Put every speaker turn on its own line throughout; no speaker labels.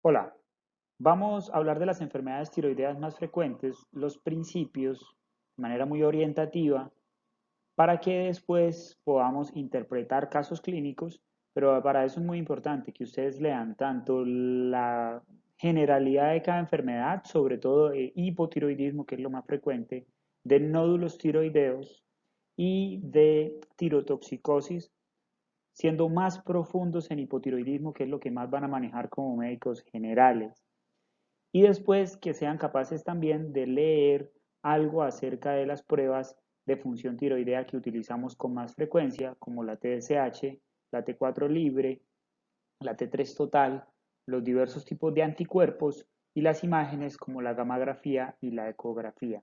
Hola, vamos a hablar de las enfermedades tiroideas más frecuentes, los principios, de manera muy orientativa, para que después podamos interpretar casos clínicos, pero para eso es muy importante que ustedes lean tanto la generalidad de cada enfermedad, sobre todo de hipotiroidismo, que es lo más frecuente, de nódulos tiroideos y de tirotoxicosis, siendo más profundos en hipotiroidismo, que es lo que más van a manejar como médicos generales. Y después que sean capaces también de leer algo acerca de las pruebas de función tiroidea que utilizamos con más frecuencia, como la TSH, la T4 libre, la T3 total, los diversos tipos de anticuerpos y las imágenes como la gamografía y la ecografía.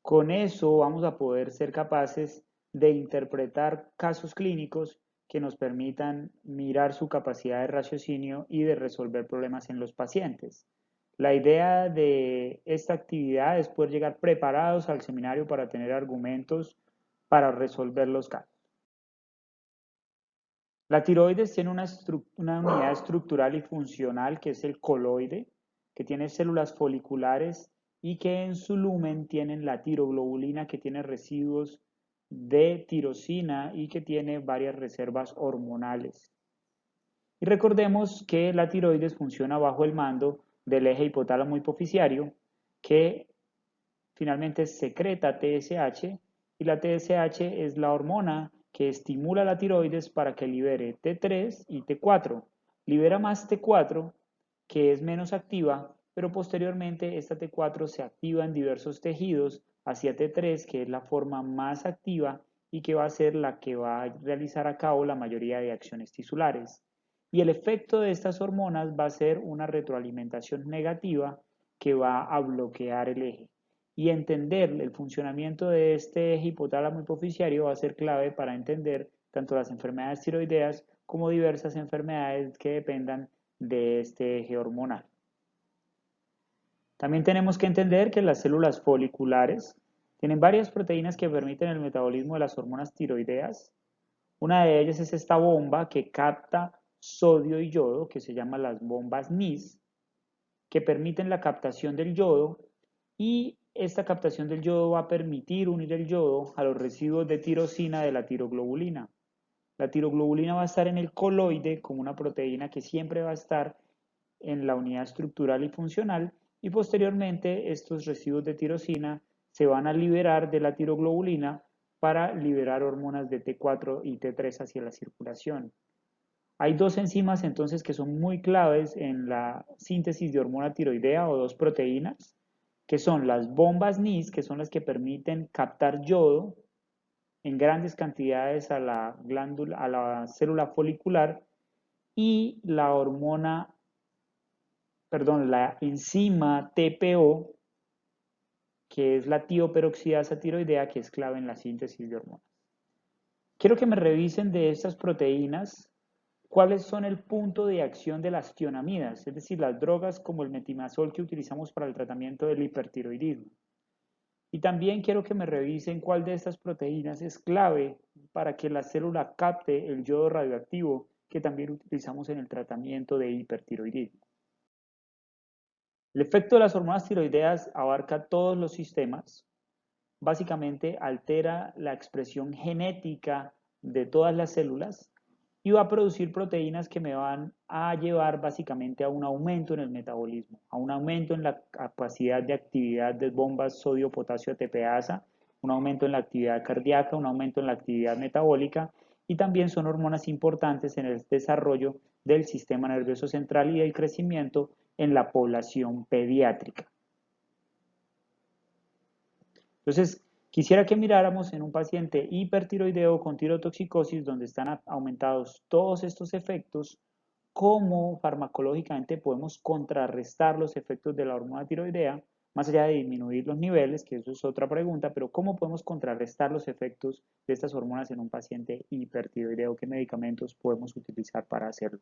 Con eso vamos a poder ser capaces de interpretar casos clínicos que nos permitan mirar su capacidad de raciocinio y de resolver problemas en los pacientes. La idea de esta actividad es poder llegar preparados al seminario para tener argumentos para resolver los casos. La tiroides tiene una unidad estructural y funcional que es el coloide, que tiene células foliculares y que en su lumen tienen la tiroglobulina, que tiene residuos de tirosina y que tiene varias reservas hormonales. Y recordemos que la tiroides funciona bajo el mando del eje hipotálamo hipoficiario, que finalmente secreta TSH, y la TSH es la hormona que estimula la tiroides para que libere T3 y T4. Libera más T4, que es menos activa, pero posteriormente esta T4 se activa en diversos tejidos hacia T3, que es la forma más activa y que va a ser la que va a realizar a cabo la mayoría de acciones tisulares. Y el efecto de estas hormonas va a ser una retroalimentación negativa que va a bloquear el eje. Y entender el funcionamiento de este eje hipotálamo hipoficiario va a ser clave para entender tanto las enfermedades tiroideas como diversas enfermedades que dependan de este eje hormonal. También tenemos que entender que las células foliculares tienen varias proteínas que permiten el metabolismo de las hormonas tiroideas. Una de ellas es esta bomba que capta sodio y yodo, que se llama las bombas NIS, que permiten la captación del yodo, y esta captación del yodo va a permitir unir el yodo a los residuos de tirosina de la tiroglobulina. La tiroglobulina va a estar en el coloide como una proteína que siempre va a estar en la unidad estructural y funcional, y posteriormente estos residuos de tirosina se van a liberar de la tiroglobulina para liberar hormonas de T4 y T3 hacia la circulación. Hay dos enzimas entonces que son muy claves en la síntesis de hormona tiroidea, o dos proteínas, que son las bombas NIS, que son las que permiten captar yodo en grandes cantidades a la glándula, a la célula folicular, y la hormona, perdón, la enzima TPO, que es la tioperoxidasa tiroidea, que es clave en la síntesis de hormonas. Quiero que me revisen de estas proteínas cuáles son el punto de acción de las tionamidas, es decir, las drogas como el metimazol que utilizamos para el tratamiento del hipertiroidismo. Y también quiero que me revisen cuál de estas proteínas es clave para que la célula capte el yodo radioactivo que también utilizamos en el tratamiento de hipertiroidismo. El efecto de las hormonas tiroideas abarca todos los sistemas. Básicamente altera la expresión genética de todas las células y va a producir proteínas que me van a llevar básicamente a un aumento en el metabolismo, a un aumento en la capacidad de actividad de bombas sodio-potasio ATPasa, un aumento en la actividad cardíaca, un aumento en la actividad metabólica, y también son hormonas importantes en el desarrollo del sistema nervioso central y del crecimiento en la población pediátrica. Entonces, quisiera que miráramos en un paciente hipertiroideo con tirotoxicosis, donde están aumentados todos estos efectos, cómo farmacológicamente podemos contrarrestar los efectos de la hormona tiroidea, más allá de disminuir los niveles, que eso es otra pregunta, pero cómo podemos contrarrestar los efectos de estas hormonas en un paciente hipertiroideo, qué medicamentos podemos utilizar para hacerlo.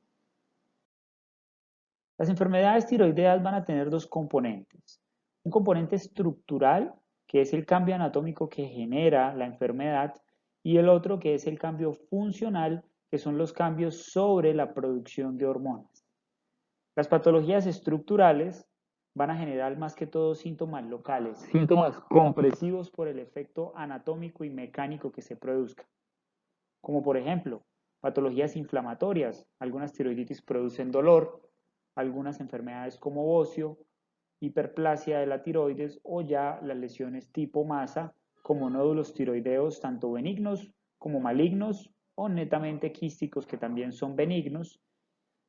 Las enfermedades tiroideas van a tener dos componentes. Un componente estructural, que es el cambio anatómico que genera la enfermedad, y el otro que es el cambio funcional, que son los cambios sobre la producción de hormonas. Las patologías estructurales van a generar más que todo síntomas locales, síntomas compresivos por el efecto anatómico y mecánico que se produzca, como por ejemplo patologías inflamatorias. Algunas tiroiditis producen dolor, algunas enfermedades como bocio, hiperplasia de la tiroides o ya las lesiones tipo masa como nódulos tiroideos tanto benignos como malignos o netamente quísticos que también son benignos.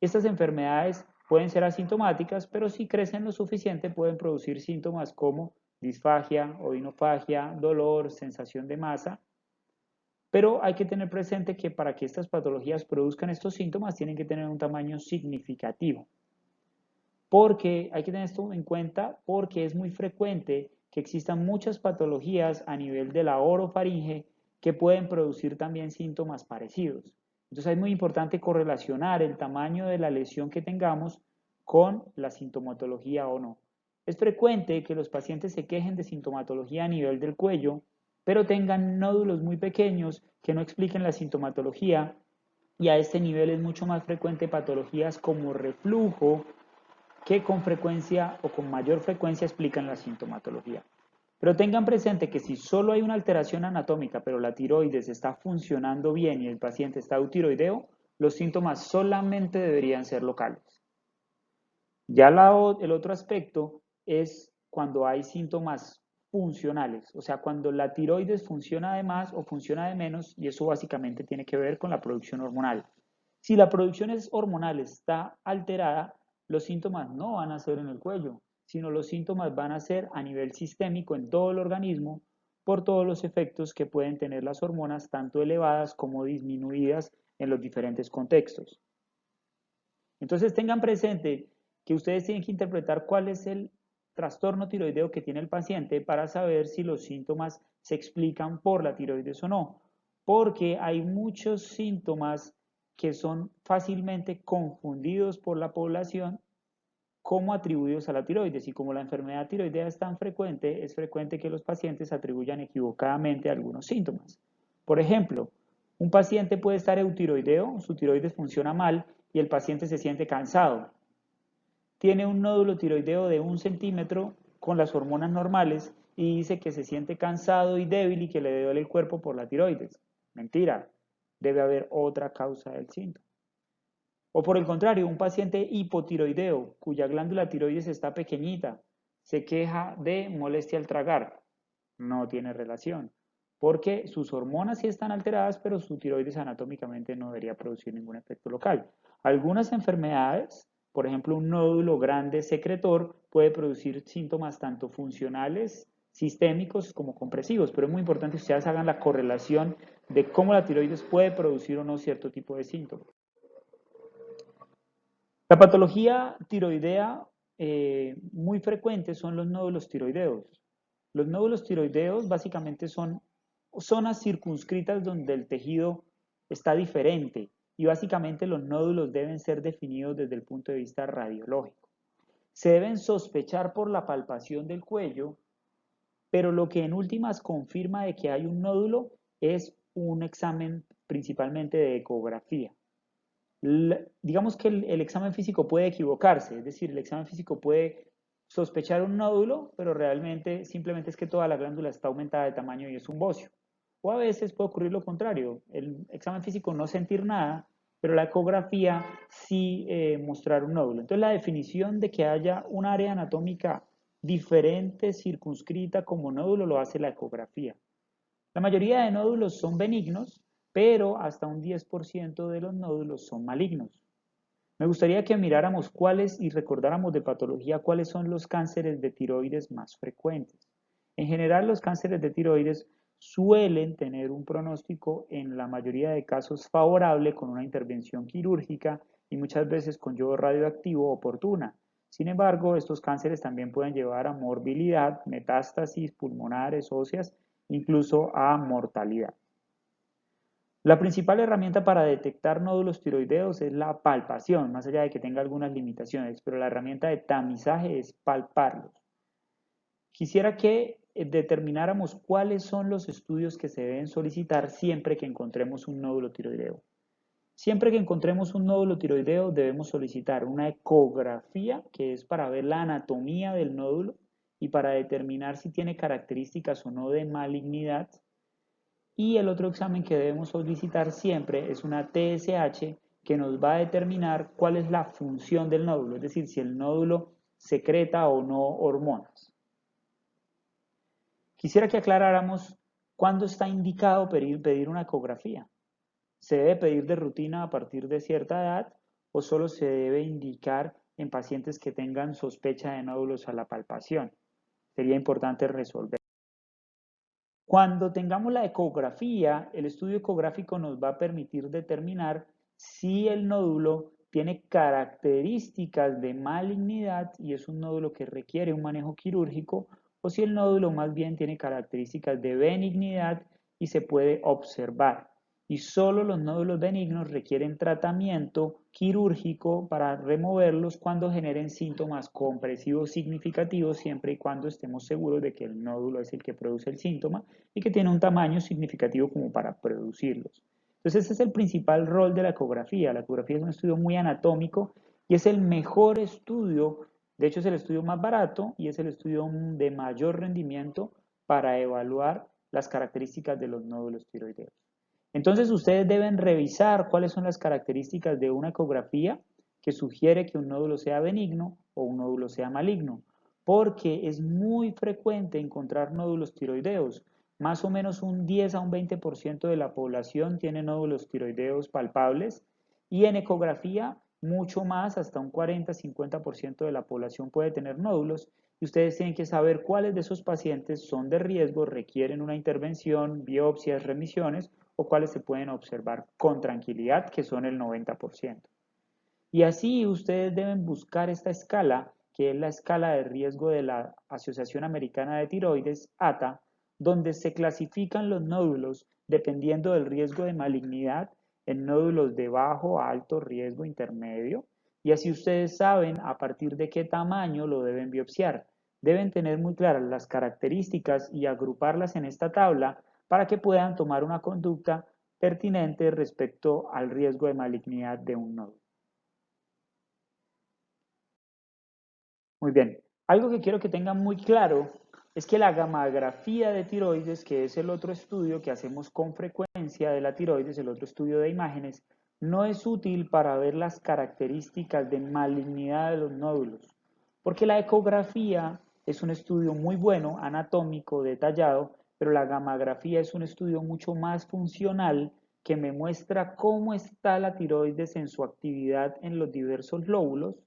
Estas enfermedades pueden ser asintomáticas, pero si crecen lo suficiente pueden producir síntomas como disfagia, odinofagia, dolor, sensación de masa. Pero hay que tener presente que para que estas patologías produzcan estos síntomas tienen que tener un tamaño significativo. Porque hay que tener esto en cuenta porque es muy frecuente que existan muchas patologías a nivel de la orofaringe que pueden producir también síntomas parecidos. Entonces es muy importante correlacionar el tamaño de la lesión que tengamos con la sintomatología o no. Es frecuente que los pacientes se quejen de sintomatología a nivel del cuello, pero tengan nódulos muy pequeños que no expliquen la sintomatología y a este nivel es mucho más frecuente patologías como reflujo que con frecuencia o con mayor frecuencia explican la sintomatología. Pero tengan presente que si solo hay una alteración anatómica, pero la tiroides está funcionando bien y el paciente está eutiroideo, los síntomas solamente deberían ser locales. Ya el otro aspecto es cuando hay síntomas funcionales, o sea, cuando la tiroides funciona de más o funciona de menos, y eso básicamente tiene que ver con la producción hormonal. Si la producción hormonal está alterada, los síntomas no van a ser en el cuello, sino los síntomas van a ser a nivel sistémico en todo el organismo por todos los efectos que pueden tener las hormonas, tanto elevadas como disminuidas en los diferentes contextos. Entonces tengan presente que ustedes tienen que interpretar cuál es el trastorno tiroideo que tiene el paciente para saber si los síntomas se explican por la tiroides o no, porque hay muchos síntomas que son fácilmente confundidos por la población como atribuidos a la tiroides y como la enfermedad tiroidea es tan frecuente, es frecuente que los pacientes atribuyan equivocadamente algunos síntomas. Por ejemplo, un paciente puede estar eutiroideo, su tiroides funciona mal y el paciente se siente cansado. Tiene un nódulo tiroideo de 1 centímetro con las hormonas normales y dice que se siente cansado y débil y que le duele el cuerpo por la tiroides. Mentira, debe haber otra causa del síntoma. O por el contrario, un paciente hipotiroideo cuya glándula tiroides está pequeñita se queja de molestia al tragar. No tiene relación, porque sus hormonas sí están alteradas, pero su tiroides anatómicamente no debería producir ningún efecto local. Algunas enfermedades, por ejemplo, un nódulo grande secretor puede producir síntomas tanto funcionales, sistémicos como compresivos, pero es muy importante que ustedes hagan la correlación de cómo la tiroides puede producir o no cierto tipo de síntomas. La patología tiroidea muy frecuente son los nódulos tiroideos. Los nódulos tiroideos básicamente son zonas circunscritas donde el tejido está diferente y básicamente los nódulos deben ser definidos desde el punto de vista radiológico. Se deben sospechar por la palpación del cuello, pero lo que en últimas confirma de que hay un nódulo es un examen principalmente de ecografía. Digamos que el examen físico puede equivocarse, es decir, el examen físico puede sospechar un nódulo, pero realmente simplemente es que toda la glándula está aumentada de tamaño y es un bocio. O a veces puede ocurrir lo contrario, el examen físico no sentir nada, pero la ecografía sí mostrar un nódulo. Entonces la definición de que haya un área anatómica diferente, circunscrita como nódulo, lo hace la ecografía. La mayoría de nódulos son benignos, pero hasta un 10% de los nódulos son malignos. Me gustaría que miráramos cuáles y recordáramos de patología cuáles son los cánceres de tiroides más frecuentes. En general, los cánceres de tiroides suelen tener un pronóstico en la mayoría de casos favorable con una intervención quirúrgica y muchas veces con yodo radioactivo oportuna. Sin embargo, estos cánceres también pueden llevar a morbilidad, metástasis pulmonares, óseas, incluso a mortalidad. La principal herramienta para detectar nódulos tiroideos es la palpación, más allá de que tenga algunas limitaciones, pero la herramienta de tamizaje es palparlos. Quisiera que determináramos cuáles son los estudios que se deben solicitar siempre que encontremos un nódulo tiroideo. Siempre que encontremos un nódulo tiroideo debemos solicitar una ecografía, que es para ver la anatomía del nódulo y para determinar si tiene características o no de malignidad. Y el otro examen que debemos solicitar siempre es una TSH, que nos va a determinar cuál es la función del nódulo, es decir, si el nódulo secreta o no hormonas. Quisiera que aclaráramos cuándo está indicado pedir una ecografía. ¿Se debe pedir de rutina a partir de cierta edad o solo se debe indicar en pacientes que tengan sospecha de nódulos a la palpación? Sería importante resolver. Cuando tengamos la ecografía, el estudio ecográfico nos va a permitir determinar si el nódulo tiene características de malignidad y es un nódulo que requiere un manejo quirúrgico, o si el nódulo más bien tiene características de benignidad y se puede observar. Y solo los nódulos benignos requieren tratamiento quirúrgico para removerlos cuando generen síntomas compresivos significativos, siempre y cuando estemos seguros de que el nódulo es el que produce el síntoma y que tiene un tamaño significativo como para producirlos. Entonces ese es el principal rol de la ecografía. La ecografía es un estudio muy anatómico y es el mejor estudio, de hecho es el estudio más barato y es el estudio de mayor rendimiento para evaluar las características de los nódulos tiroideos. Entonces ustedes deben revisar cuáles son las características de una ecografía que sugiere que un nódulo sea benigno o un nódulo sea maligno, porque es muy frecuente encontrar nódulos tiroideos. Más o menos un 10 a un 20% de la población tiene nódulos tiroideos palpables y en ecografía mucho más, hasta un 40-50% de la población puede tener nódulos y ustedes tienen que saber cuáles de esos pacientes son de riesgo, requieren una intervención, biopsias, remisiones o cuáles se pueden observar con tranquilidad, que son el 90%. Y así ustedes deben buscar esta escala, que es la escala de riesgo de la Asociación Americana de Tiroides, ATA, donde se clasifican los nódulos dependiendo del riesgo de malignidad en nódulos de bajo, alto, riesgo, intermedio. Y así ustedes saben a partir de qué tamaño lo deben biopsiar. Deben tener muy claras las características y agruparlas en esta tabla para que puedan tomar una conducta pertinente respecto al riesgo de malignidad de un nódulo. Muy bien. Algo que quiero que tengan muy claro es que la gammagrafía de tiroides, que es el otro estudio que hacemos con frecuencia de la tiroides, el otro estudio de imágenes, no es útil para ver las características de malignidad de los nódulos, porque la ecografía es un estudio muy bueno, anatómico, detallado, pero la gammagrafía es un estudio mucho más funcional que me muestra cómo está la tiroides en su actividad en los diversos lóbulos.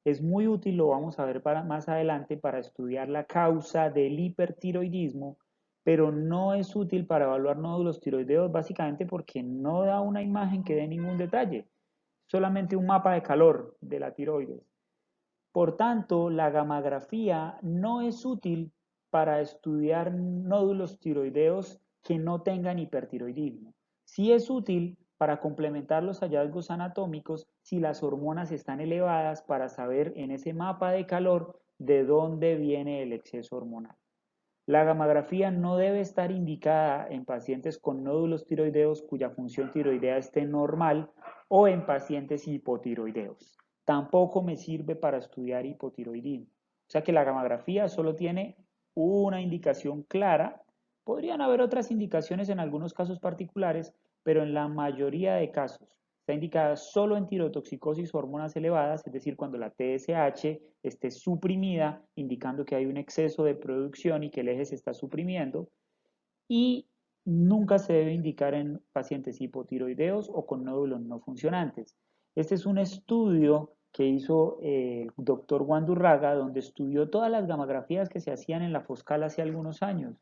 Es muy útil, lo vamos a ver más adelante, para estudiar la causa del hipertiroidismo, pero no es útil para evaluar nódulos tiroideos básicamente porque no da una imagen que dé ningún detalle, solamente un mapa de calor de la tiroides. Por tanto, la gammagrafía no es útil para estudiar nódulos tiroideos que no tengan hipertiroidismo. Sí es útil para complementar los hallazgos anatómicos si las hormonas están elevadas para saber en ese mapa de calor de dónde viene el exceso hormonal. La gammagrafía no debe estar indicada en pacientes con nódulos tiroideos cuya función tiroidea esté normal o en pacientes hipotiroideos. Tampoco me sirve para estudiar hipotiroidismo. O sea que la gammagrafía solo tiene una indicación clara. Podrían haber otras indicaciones en algunos casos particulares, pero en la mayoría de casos está indicada solo en tirotoxicosis o hormonas elevadas, es decir, cuando la TSH esté suprimida, indicando que hay un exceso de producción y que el eje se está suprimiendo, y nunca se debe indicar en pacientes hipotiroideos o con nódulos no funcionantes. Este es un estudio que hizo el doctor Guandurraga, donde estudió todas las gammagrafías que se hacían en la Foscal hace algunos años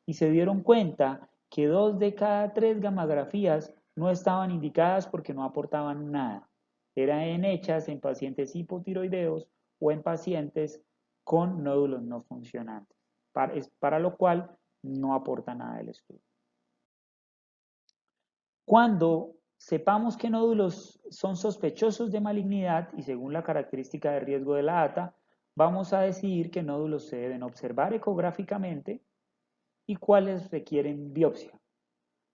y se dieron cuenta que 2 de cada 3 gammagrafías no estaban indicadas porque no aportaban nada. Eran hechas en pacientes hipotiroideos o en pacientes con nódulos no funcionantes, para lo cual no aporta nada el estudio. Cuando sepamos que nódulos son sospechosos de malignidad y según la característica de riesgo de la ATA, vamos a decidir qué nódulos se deben observar ecográficamente y cuáles requieren biopsia.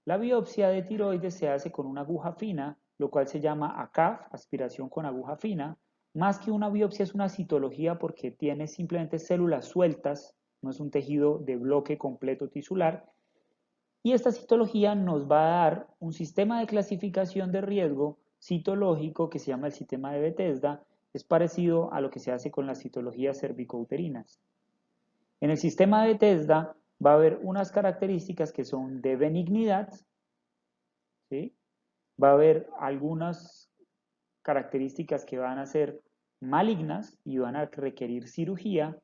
La biopsia de tiroides se hace con una aguja fina lo cual se llama ACAF, aspiración con aguja fina. Más que una biopsia es una citología porque tiene simplemente células sueltas, no es un tejido de bloque completo tisular. Y esta citología nos va a dar un sistema de clasificación de riesgo citológico que se llama el sistema de Bethesda. Es parecido a lo que se hace con las citologías cervicouterinas. En el sistema de Bethesda va a haber unas características que son de benignidad, ¿sí? Va a haber algunas características que van a ser malignas y van a requerir cirugía,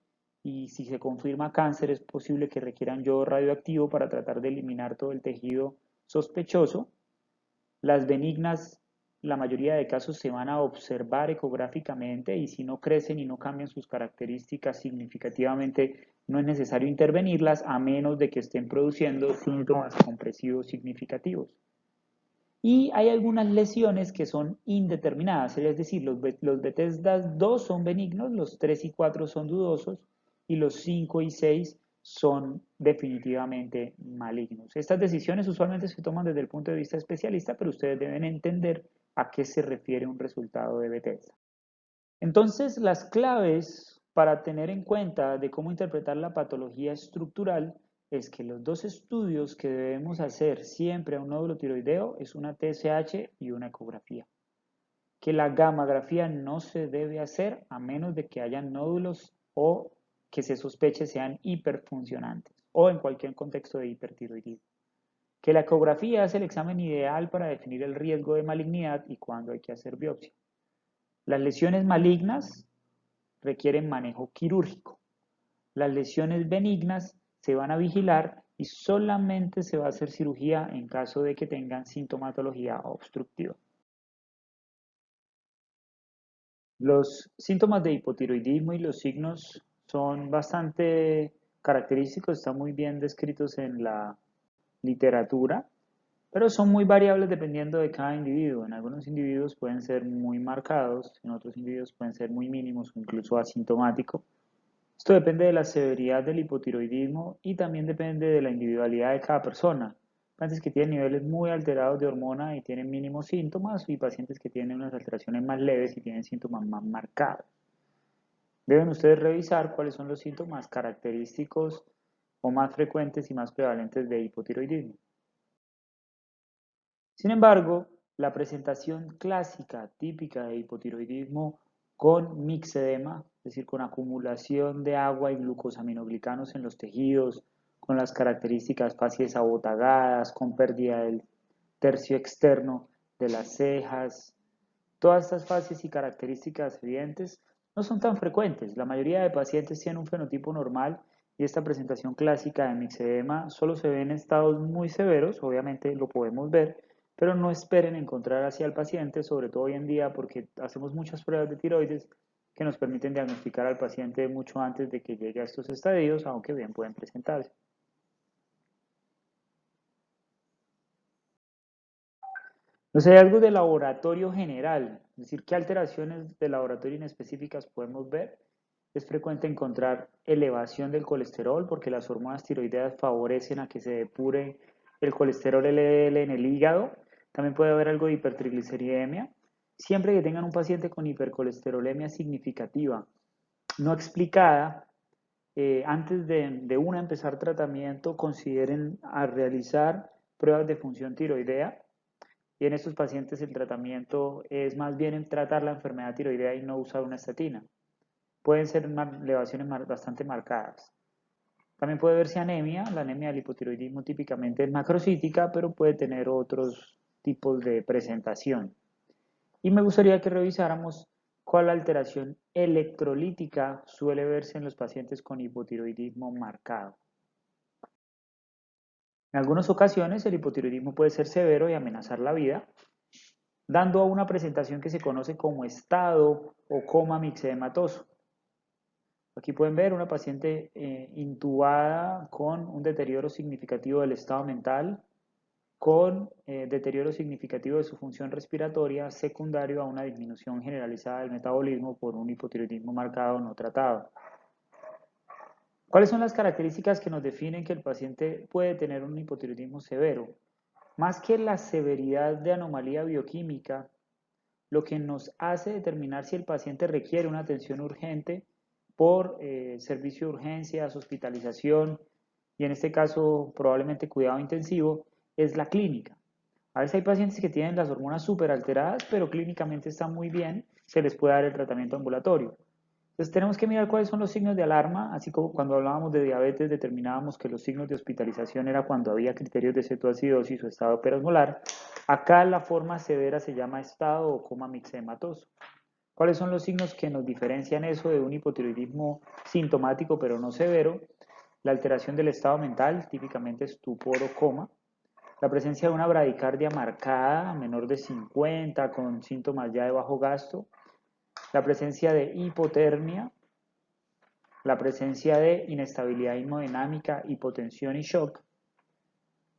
y si se confirma cáncer es posible que requieran yodo radioactivo para tratar de eliminar todo el tejido sospechoso. Las benignas, la mayoría de casos se van a observar ecográficamente y si no crecen y no cambian sus características significativamente, no es necesario intervenirlas a menos de que estén produciendo síntomas compresivos significativos. Y hay algunas lesiones que son indeterminadas, es decir, los Bethesda 2 son benignos, los 3 y 4 son dudosos y los 5 y 6 son definitivamente malignos. Estas decisiones usualmente se toman desde el punto de vista especialista, pero ustedes deben entender a qué se refiere un resultado de Bethesda. Entonces, las claves para tener en cuenta de cómo interpretar la patología estructural es que los dos estudios que debemos hacer siempre a un nódulo tiroideo es una TSH y una ecografía. Que la gammagrafía no se debe hacer a menos de que hayan nódulos o que se sospeche sean hiperfuncionantes o en cualquier contexto de hipertiroidismo. Que la ecografía es el examen ideal para definir el riesgo de malignidad y cuándo hay que hacer biopsia. Las lesiones malignas requieren manejo quirúrgico. Las lesiones benignas se van a vigilar y solamente se va a hacer cirugía en caso de que tengan sintomatología obstructiva. Los síntomas de hipotiroidismo y los signos son bastante característicos, están muy bien descritos en la literatura, pero son muy variables dependiendo de cada individuo. En algunos individuos pueden ser muy marcados, en otros individuos pueden ser muy mínimos o incluso asintomáticos. Esto depende de la severidad del hipotiroidismo y también depende de la individualidad de cada persona. Pacientes que tienen niveles muy alterados de hormona y tienen mínimos síntomas y pacientes que tienen unas alteraciones más leves y tienen síntomas más marcados. Deben ustedes revisar cuáles son los síntomas característicos o más frecuentes y más prevalentes de hipotiroidismo. Sin embargo, la presentación clásica típica de hipotiroidismo con mixedema, es decir, con acumulación de agua y glucosaminoglicanos en los tejidos, con las características facies abotagadas, con pérdida del tercio externo de las cejas, todas estas fases y características evidentes no son tan frecuentes. La mayoría de pacientes tienen un fenotipo normal y esta presentación clásica de mixedema solo se ve en estados muy severos, obviamente lo podemos ver, pero no esperen encontrar así al paciente, sobre todo hoy en día porque hacemos muchas pruebas de tiroides que nos permiten diagnosticar al paciente mucho antes de que llegue a estos estadios, aunque bien pueden presentarse. Los hallazgos de laboratorio general, es decir, qué alteraciones de laboratorio inespecíficas podemos ver. Es frecuente encontrar elevación del colesterol porque las hormonas tiroideas favorecen a que se depure el colesterol LDL en el hígado. También puede haber algo de hipertrigliceridemia. Siempre que tengan un paciente con hipercolesterolemia significativa no explicada, antes de una empezar tratamiento, consideren a realizar pruebas de función tiroidea. Y en estos pacientes el tratamiento es más bien en tratar la enfermedad tiroidea y no usar una estatina. Pueden ser elevaciones bastante marcadas. También puede verse anemia. La anemia del hipotiroidismo típicamente es macrocítica, pero puede tener otros tipos de presentación. Y me gustaría que revisáramos cuál alteración electrolítica suele verse en los pacientes con hipotiroidismo marcado. En algunas ocasiones el hipotiroidismo puede ser severo y amenazar la vida, dando a una presentación que se conoce como estado o coma mixedematoso. Aquí pueden ver una paciente intubada con un deterioro significativo del estado mental, con deterioro significativo de su función respiratoria secundario a una disminución generalizada del metabolismo por un hipotiroidismo marcado no tratado. ¿Cuáles son las características que nos definen que el paciente puede tener un hipotiroidismo severo? Más que la severidad de anomalía bioquímica, lo que nos hace determinar si el paciente requiere una atención urgente por servicio de urgencias, hospitalización y en este caso probablemente cuidado intensivo, es la clínica. A veces hay pacientes que tienen las hormonas súper alteradas, pero clínicamente están muy bien, se les puede dar el tratamiento ambulatorio. Entonces tenemos que mirar cuáles son los signos de alarma, así como cuando hablábamos de diabetes determinábamos que los signos de hospitalización era cuando había criterios de cetoacidosis o estado perosmolar. Acá la forma severa se llama estado o coma mixematoso. ¿Cuáles son los signos que nos diferencian eso de un hipotiroidismo sintomático pero no severo? La alteración del estado mental, típicamente estupor o coma. La presencia de una bradicardia marcada, menor de 50, con síntomas ya de bajo gasto. La presencia de hipotermia, la presencia de inestabilidad hemodinámica, hipotensión y shock,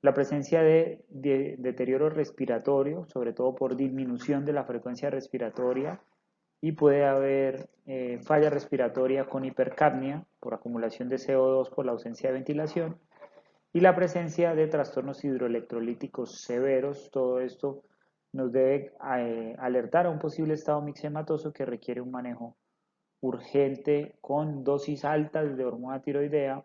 la presencia de deterioro respiratorio, sobre todo por disminución de la frecuencia respiratoria, y puede haber falla respiratoria con hipercapnia por acumulación de CO2 por la ausencia de ventilación, y la presencia de trastornos hidroelectrolíticos severos. Todo esto nos debe alertar a un posible estado mixematoso que requiere un manejo urgente con dosis altas de hormona tiroidea,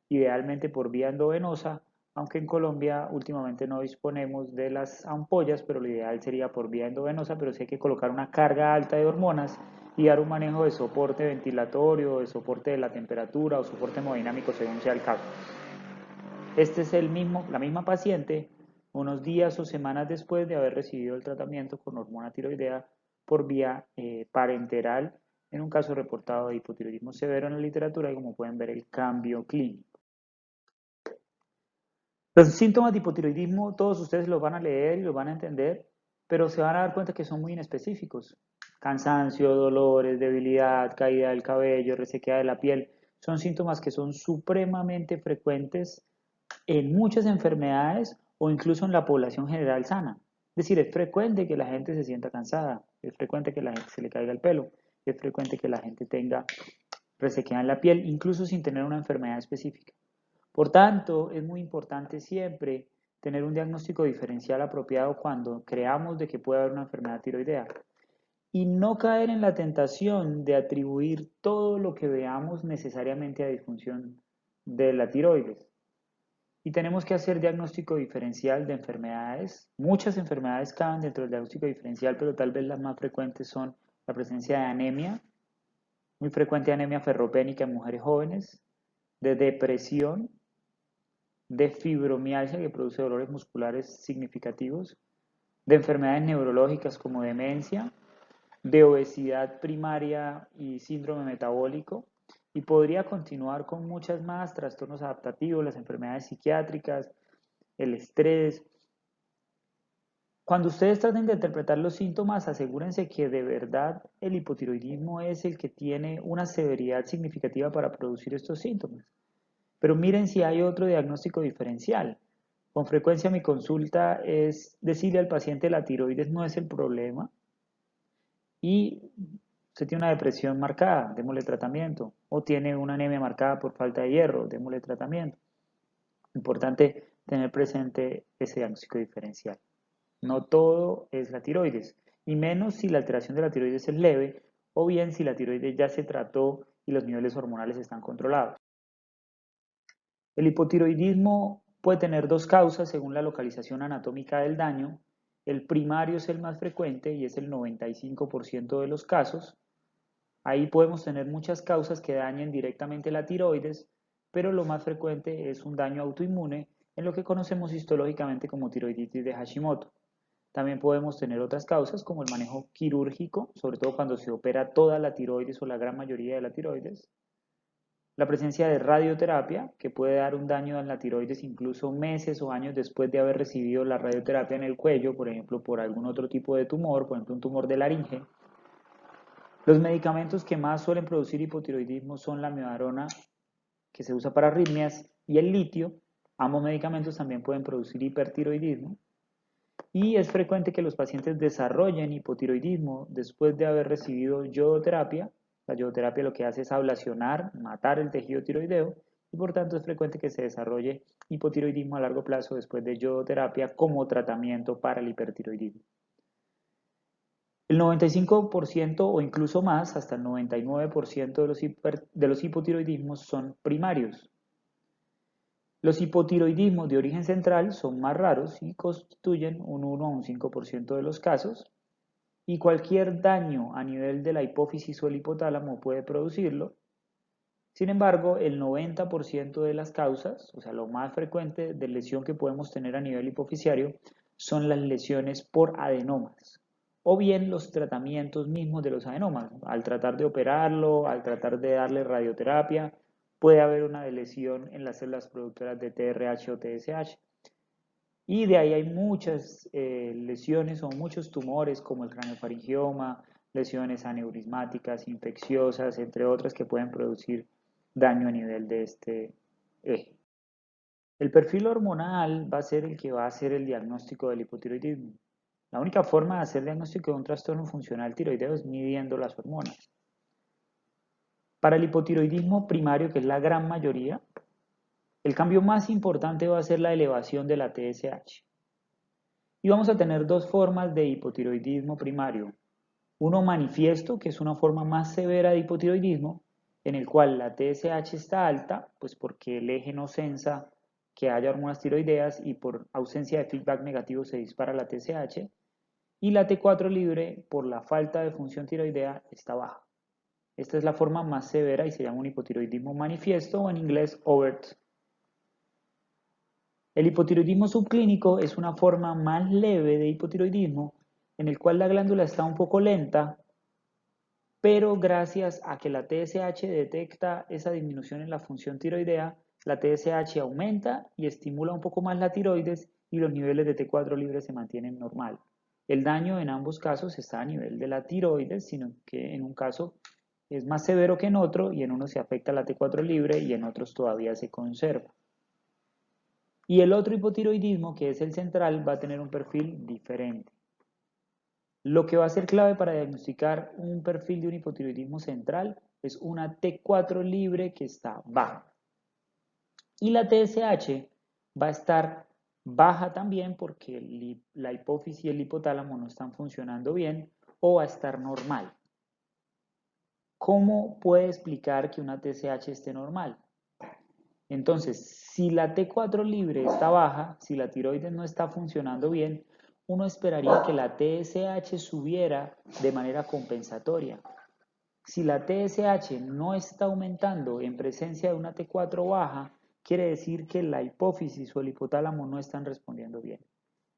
idealmente por vía endovenosa, aunque en Colombia últimamente no disponemos de las ampollas, pero lo ideal sería por vía endovenosa, pero sí hay que colocar una carga alta de hormonas y dar un manejo de soporte ventilatorio, de soporte de la temperatura o soporte hemodinámico según sea el caso. Este es la misma paciente unos días o semanas después de haber recibido el tratamiento con hormona tiroidea por vía parenteral, en un caso reportado de hipotiroidismo severo en la literatura, y como pueden ver el cambio clínico. Los síntomas de hipotiroidismo todos ustedes los van a leer y los van a entender, pero se van a dar cuenta que son muy inespecíficos. Cansancio, dolores, debilidad, caída del cabello, resequedad de la piel, son síntomas que son supremamente frecuentes en muchas enfermedades o incluso en la población general sana. Es decir, es frecuente que la gente se sienta cansada, es frecuente que la gente se le caiga el pelo, es frecuente que la gente tenga resequedad en la piel, incluso sin tener una enfermedad específica. Por tanto, es muy importante siempre tener un diagnóstico diferencial apropiado cuando creamos de que puede haber una enfermedad tiroidea y no caer en la tentación de atribuir todo lo que veamos necesariamente a disfunción de la tiroides. Y tenemos que hacer diagnóstico diferencial de enfermedades. Muchas enfermedades caben dentro del diagnóstico diferencial, pero tal vez las más frecuentes son la presencia de anemia, muy frecuente anemia ferropénica en mujeres jóvenes, de depresión, de fibromialgia que produce dolores musculares significativos, de enfermedades neurológicas como demencia, de obesidad primaria y síndrome metabólico, y podría continuar con muchas más, trastornos adaptativos, las enfermedades psiquiátricas, el estrés. Cuando ustedes traten de interpretar los síntomas, asegúrense que de verdad el hipotiroidismo es el que tiene una severidad significativa para producir estos síntomas. Pero miren si hay otro diagnóstico diferencial. Con frecuencia mi consulta es decirle al paciente la tiroides no es el problema y usted tiene una depresión marcada, démosle tratamiento. O tiene una anemia marcada por falta de hierro, démosle tratamiento. Importante tener presente ese diagnóstico diferencial. No todo es la tiroides, y menos si la alteración de la tiroides es leve, o bien si la tiroides ya se trató y los niveles hormonales están controlados. El hipotiroidismo puede tener dos causas según la localización anatómica del daño. El primario es el más frecuente y es el 95% de los casos. Ahí podemos tener muchas causas que dañen directamente la tiroides, pero lo más frecuente es un daño autoinmune en lo que conocemos histológicamente como tiroiditis de Hashimoto. También podemos tener otras causas como el manejo quirúrgico, sobre todo cuando se opera toda la tiroides o la gran mayoría de la tiroides. La presencia de radioterapia, que puede dar un daño en la tiroides incluso meses o años después de haber recibido la radioterapia en el cuello, por ejemplo, por algún otro tipo de tumor, por ejemplo, un tumor de laringe. Los medicamentos que más suelen producir hipotiroidismo son la miodarona, que se usa para arritmias, y el litio. Ambos medicamentos también pueden producir hipertiroidismo. Y es frecuente que los pacientes desarrollen hipotiroidismo después de haber recibido yodoterapia. La yodoterapia lo que hace es ablacionar, matar el tejido tiroideo y por tanto es frecuente que se desarrolle hipotiroidismo a largo plazo después de yodoterapia como tratamiento para el hipertiroidismo. El 95% o incluso más, hasta el 99% de los hipotiroidismos son primarios. Los hipotiroidismos de origen central son más raros y constituyen un 1 a un 5% de los casos, y cualquier daño a nivel de la hipófisis o el hipotálamo puede producirlo. Sin embargo, el 90% de las causas, o sea, lo más frecuente de lesión que podemos tener a nivel hipofisiario, son las lesiones por adenomas, o bien los tratamientos mismos de los adenomas. Al tratar de operarlo, al tratar de darle radioterapia, puede haber una lesión en las células productoras de TRH o TSH. Y de ahí hay muchas lesiones o muchos tumores como el craniofaringioma, lesiones aneurismáticas, infecciosas, entre otras que pueden producir daño a nivel de este eje. El perfil hormonal va a ser el que va a hacer el diagnóstico del hipotiroidismo. La única forma de hacer diagnóstico de un trastorno funcional tiroideo es midiendo las hormonas. Para el hipotiroidismo primario, que es la gran mayoría, el cambio más importante va a ser la elevación de la TSH. Y vamos a tener dos formas de hipotiroidismo primario. Uno manifiesto, que es una forma más severa de hipotiroidismo, en el cual la TSH está alta, pues porque el eje no sensa que haya hormonas tiroideas y por ausencia de feedback negativo se dispara la TSH, y la T4 libre, por la falta de función tiroidea, está baja. Esta es la forma más severa y se llama un hipotiroidismo manifiesto o en inglés overt. El hipotiroidismo subclínico es una forma más leve de hipotiroidismo en el cual la glándula está un poco lenta, pero gracias a que la TSH detecta esa disminución en la función tiroidea, la TSH aumenta y estimula un poco más la tiroides y los niveles de T4 libre se mantienen normal. El daño en ambos casos está a nivel de la tiroides, sino que en un caso es más severo que en otro y en uno se afecta la T4 libre y en otros todavía se conserva. Y el otro hipotiroidismo, que es el central, va a tener un perfil diferente. Lo que va a ser clave para diagnosticar un perfil de un hipotiroidismo central es una T4 libre que está baja. Y la TSH va a estar baja también porque la hipófisis y el hipotálamo no están funcionando bien, o va a estar normal. ¿Cómo puede explicar que una TSH esté normal? Entonces, si la T4 libre está baja, si la tiroides no está funcionando bien, uno esperaría que la TSH subiera de manera compensatoria. Si la TSH no está aumentando en presencia de una T4 baja, quiere decir que la hipófisis o el hipotálamo no están respondiendo bien.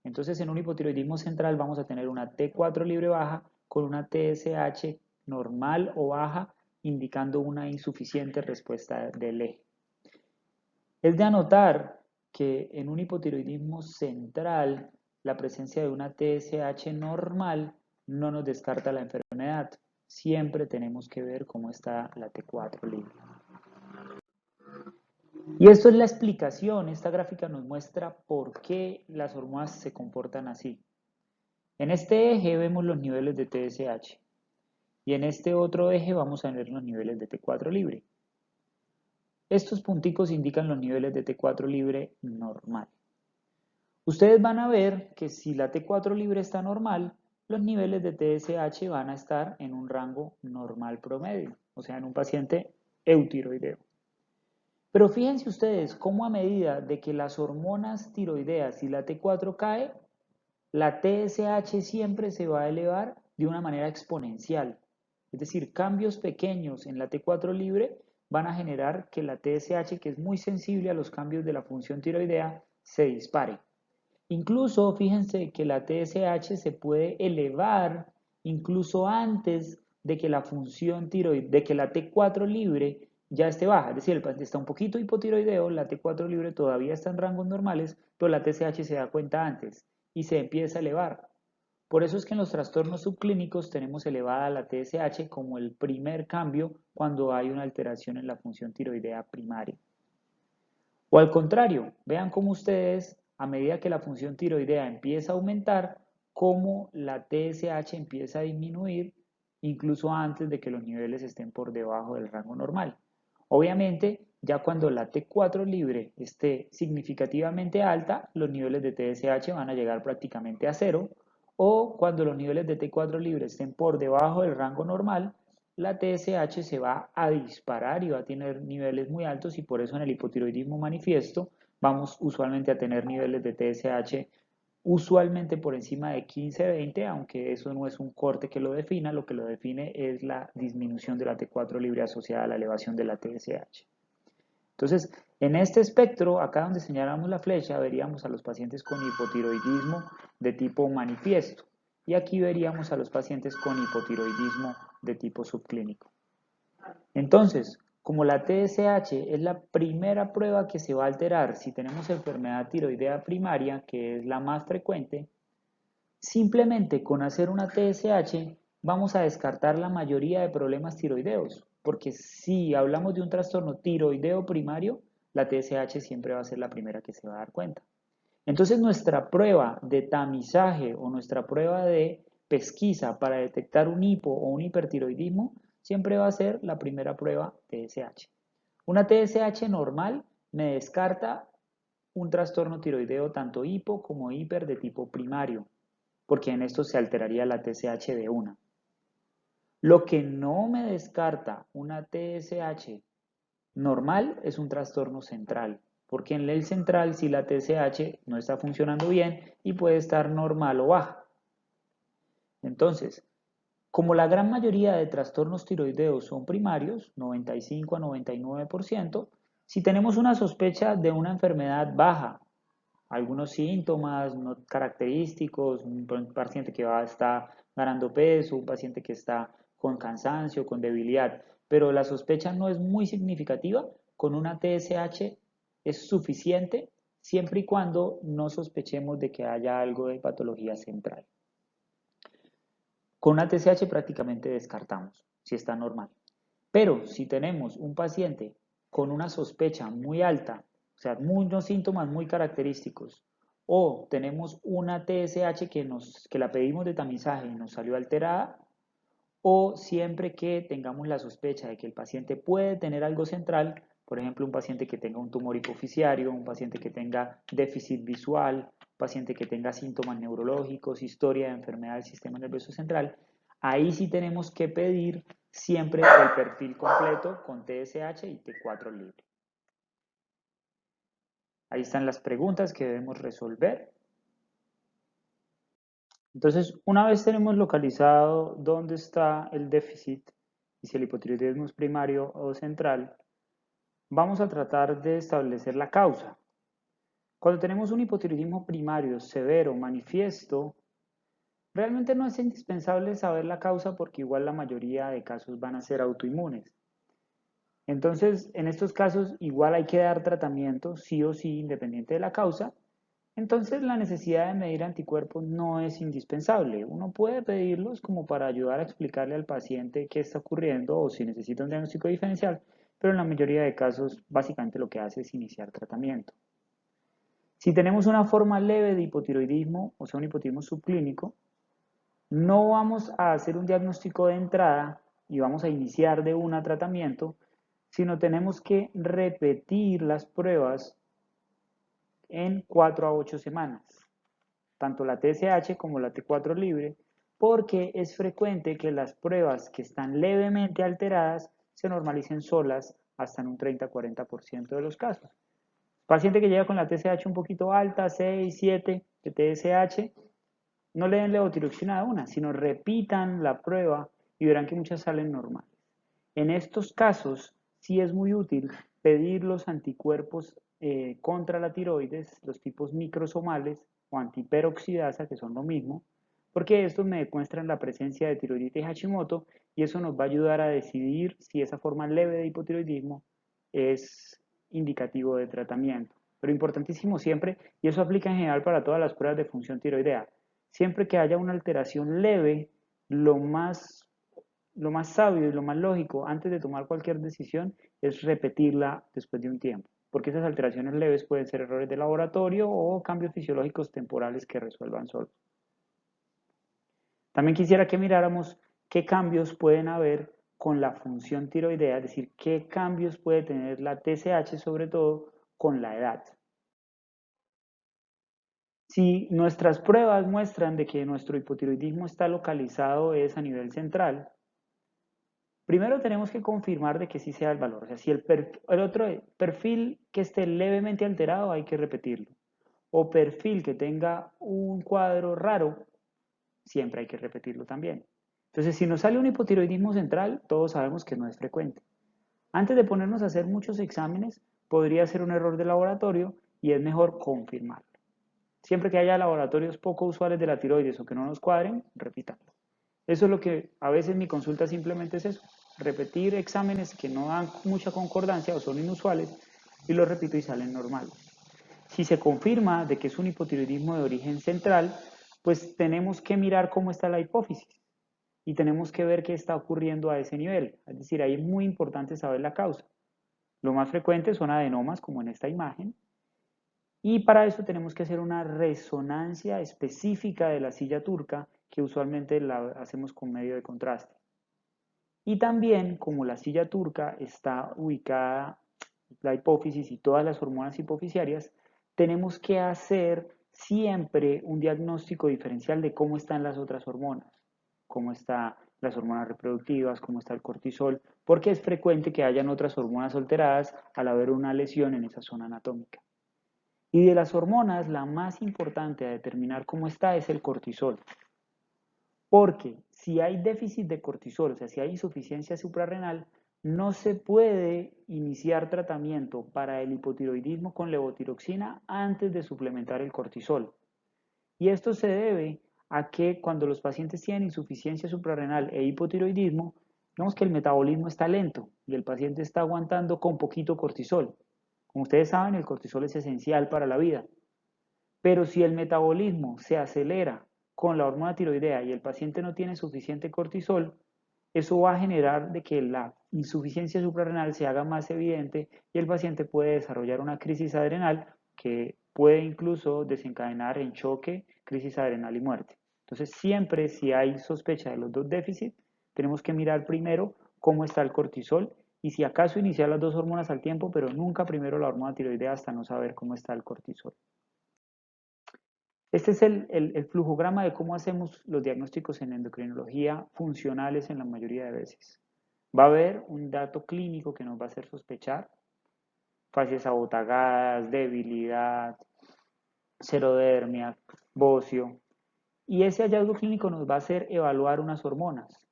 Entonces, en un hipotiroidismo central vamos a tener una T4 libre baja con una TSH normal o baja, indicando una insuficiente respuesta del eje. Es de anotar que en un hipotiroidismo central, la presencia de una TSH normal no nos descarta la enfermedad. Siempre tenemos que ver cómo está la T4 libre. Y esto es la explicación. Esta gráfica nos muestra por qué las hormonas se comportan así. En este eje vemos los niveles de TSH y en este otro eje vamos a ver los niveles de T4 libre. Estos punticos indican los niveles de T4 libre normal. Ustedes van a ver que si la T4 libre está normal, los niveles de TSH van a estar en un rango normal promedio, o sea, en un paciente eutiroideo. Pero fíjense ustedes cómo a medida de que las hormonas tiroideas y la T4 cae, la TSH siempre se va a elevar de una manera exponencial. Es decir, cambios pequeños en la T4 libre van a generar que la TSH, que es muy sensible a los cambios de la función tiroidea, se dispare. Incluso fíjense que la TSH se puede elevar incluso antes de que la función tiroidea, de que la T4 libre ya esté baja. Es decir, el paciente está un poquito hipotiroideo, la T4 libre todavía está en rangos normales, pero la TSH se da cuenta antes y se empieza a elevar. Por eso es que en los trastornos subclínicos tenemos elevada la TSH como el primer cambio cuando hay una alteración en la función tiroidea primaria. O al contrario, vean cómo ustedes, a medida que la función tiroidea empieza a aumentar, cómo la TSH empieza a disminuir incluso antes de que los niveles estén por debajo del rango normal. Obviamente, ya cuando la T4 libre esté significativamente alta, los niveles de TSH van a llegar prácticamente a cero, o cuando los niveles de T4 libre estén por debajo del rango normal, la TSH se va a disparar y va a tener niveles muy altos, y por eso en el hipotiroidismo manifiesto vamos usualmente a tener niveles de TSH usualmente por encima de 15-20, aunque eso no es un corte que lo defina, lo que lo define es la disminución de la T4 libre asociada a la elevación de la TSH. Entonces, en este espectro, acá donde señalamos la flecha, veríamos a los pacientes con hipotiroidismo de tipo manifiesto, y aquí veríamos a los pacientes con hipotiroidismo de tipo subclínico. Entonces, como la TSH es la primera prueba que se va a alterar si tenemos enfermedad tiroidea primaria, que es la más frecuente, simplemente con hacer una TSH vamos a descartar la mayoría de problemas tiroideos, porque si hablamos de un trastorno tiroideo primario, la TSH siempre va a ser la primera que se va a dar cuenta. Entonces nuestra prueba de tamizaje o nuestra prueba de pesquisa para detectar un hipo o un hipertiroidismo siempre va a ser la primera prueba TSH. Una TSH normal me descarta un trastorno tiroideo tanto hipo como hiper de tipo primario, porque en esto se alteraría la TSH de una. Lo que no me descarta una TSH normal es un trastorno central, porque en el central si la TSH no está funcionando bien y puede estar normal o baja. Entonces, como la gran mayoría de trastornos tiroideos son primarios, 95 a 99%, si tenemos una sospecha de una enfermedad baja, algunos síntomas no característicos, un paciente que está ganando peso, un paciente que está con cansancio, con debilidad, pero la sospecha no es muy significativa, con una TSH es suficiente siempre y cuando no sospechemos de que haya algo de patología central. Con una TSH prácticamente descartamos si está normal. Pero si tenemos un paciente con una sospecha muy alta, o sea, unos síntomas muy característicos, o tenemos una TSH que la pedimos de tamizaje y nos salió alterada, o siempre que tengamos la sospecha de que el paciente puede tener algo central, por ejemplo, un paciente que tenga un tumor hipofisiario, un paciente que tenga déficit visual, un paciente que tenga síntomas neurológicos, historia de enfermedad del sistema nervioso central, ahí sí tenemos que pedir siempre el perfil completo con TSH y T4 libre. Ahí están las preguntas que debemos resolver. Entonces, una vez tenemos localizado dónde está el déficit y si el hipotiroidismo es primario o central, vamos a tratar de establecer la causa. Cuando tenemos un hipotiroidismo primario severo, manifiesto, realmente no es indispensable saber la causa porque igual la mayoría de casos van a ser autoinmunes. Entonces, en estos casos igual hay que dar tratamiento sí o sí, independiente de la causa. Entonces, la necesidad de medir anticuerpos no es indispensable. Uno puede pedirlos como para ayudar a explicarle al paciente qué está ocurriendo o si necesita un diagnóstico diferencial, pero en la mayoría de casos, básicamente lo que hace es iniciar tratamiento. Si tenemos una forma leve de hipotiroidismo, o sea, un hipotiroidismo subclínico, no vamos a hacer un diagnóstico de entrada y vamos a iniciar de un tratamiento, sino tenemos que repetir las pruebas en 4 a 8 semanas, tanto la TSH como la T4 libre, porque es frecuente que las pruebas que están levemente alteradas se normalicen solas hasta en un 30-40% de los casos. Paciente que llega con la TSH un poquito alta, 6, 7 de TSH, no le den levotiroxina de una, sino repitan la prueba y verán que muchas salen normales. En estos casos, sí es muy útil pedir los anticuerpos contra la tiroides, los tipos microsomales o antiperoxidasa, que son lo mismo, porque estos me demuestran la presencia de tiroiditis Hashimoto y eso nos va a ayudar a decidir si esa forma leve de hipotiroidismo es indicativo de tratamiento. Pero importantísimo siempre, y eso aplica en general para todas las pruebas de función tiroidea, siempre que haya una alteración leve, lo más sabio y lo más lógico antes de tomar cualquier decisión es repetirla después de un tiempo, porque esas alteraciones leves pueden ser errores de laboratorio o cambios fisiológicos temporales que resuelvan solos. También quisiera que miráramos qué cambios pueden haber con la función tiroidea, es decir, qué cambios puede tener la TSH sobre todo con la edad. Si nuestras pruebas muestran de que nuestro hipotiroidismo está localizado es a nivel central, primero tenemos que confirmar de que sí sea el valor. O sea, si el otro perfil que esté levemente alterado hay que repetirlo. O perfil que tenga un cuadro raro, siempre hay que repetirlo también. Entonces, si nos sale un hipotiroidismo central, todos sabemos que no es frecuente. Antes de ponernos a hacer muchos exámenes, podría ser un error de laboratorio y es mejor confirmarlo. Siempre que haya laboratorios poco usuales de la tiroides o que no nos cuadren, repítalo. Eso es lo que a veces mi consulta simplemente es eso, repetir exámenes que no dan mucha concordancia o son inusuales y los repito y salen normales. Si se confirma de que es un hipotiroidismo de origen central, pues tenemos que mirar cómo está la hipófisis y tenemos que ver qué está ocurriendo a ese nivel. Es decir, ahí es muy importante saber la causa. Lo más frecuente son adenomas, como en esta imagen, y para eso tenemos que hacer una resonancia específica de la silla turca, que usualmente la hacemos con medio de contraste. Y también, como la silla turca está ubicada, la hipófisis y todas las hormonas hipofisiarias, tenemos que hacer siempre un diagnóstico diferencial de cómo están las otras hormonas, cómo están las hormonas reproductivas, cómo está el cortisol, porque es frecuente que hayan otras hormonas alteradas al haber una lesión en esa zona anatómica. Y de las hormonas, la más importante a determinar cómo está es el cortisol. Porque si hay déficit de cortisol, o sea, si hay insuficiencia suprarrenal, no se puede iniciar tratamiento para el hipotiroidismo con levotiroxina antes de suplementar el cortisol. Y esto se debe a que cuando los pacientes tienen insuficiencia suprarrenal e hipotiroidismo, vemos que el metabolismo está lento y el paciente está aguantando con poquito cortisol. Como ustedes saben, el cortisol es esencial para la vida. Pero si el metabolismo se acelera con la hormona tiroidea y el paciente no tiene suficiente cortisol, eso va a generar de que la insuficiencia suprarrenal se haga más evidente y el paciente puede desarrollar una crisis adrenal que puede incluso desencadenar en choque, crisis adrenal y muerte. Entonces, siempre si hay sospecha de los dos déficits, tenemos que mirar primero cómo está el cortisol y si acaso iniciar las dos hormonas al tiempo, pero nunca primero la hormona tiroidea hasta no saber cómo está el cortisol. Este es el flujograma de cómo hacemos los diagnósticos en endocrinología funcionales en la mayoría de veces. Va a haber un dato clínico que nos va a hacer sospechar, facies abotagadas, debilidad, xerodermia, bocio, y ese hallazgo clínico nos va a hacer evaluar unas hormonas.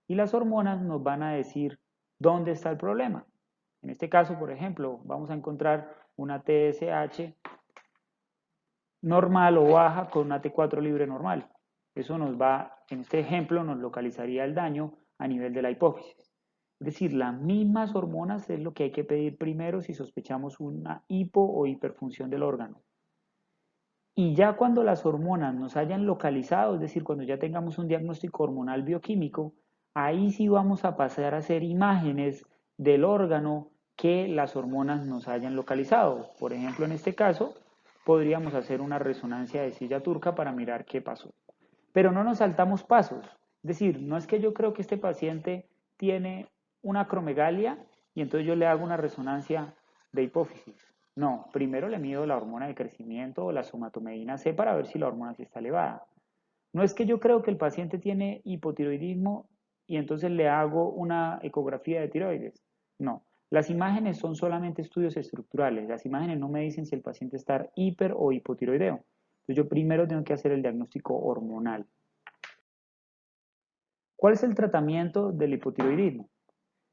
Y las hormonas nos van a decir dónde está el problema. En este caso, por ejemplo, vamos a encontrar una TSH normal o baja con una T4 libre normal. Eso nos va, en este ejemplo, nos localizaría el daño a nivel de la hipófisis. Es decir, las mismas hormonas es lo que hay que pedir primero si sospechamos una hipo o hiperfunción del órgano. Y ya cuando las hormonas nos hayan localizado, es decir, cuando ya tengamos un diagnóstico hormonal bioquímico, ahí sí vamos a pasar a hacer imágenes del órgano que las hormonas nos hayan localizado. Por ejemplo, en este caso, podríamos hacer una resonancia de silla turca para mirar qué pasó. Pero no nos saltamos pasos. Es decir, no es que yo creo que este paciente tiene una acromegalia y entonces yo le hago una resonancia de hipófisis. No, primero le mido la hormona de crecimiento o la somatomedina C para ver si la hormona sí está elevada. No es que yo creo que el paciente tiene hipotiroidismo y entonces le hago una ecografía de tiroides. No, las imágenes son solamente estudios estructurales. Las imágenes no me dicen si el paciente está hiper o hipotiroideo. Entonces yo primero tengo que hacer el diagnóstico hormonal. ¿Cuál es el tratamiento del hipotiroidismo?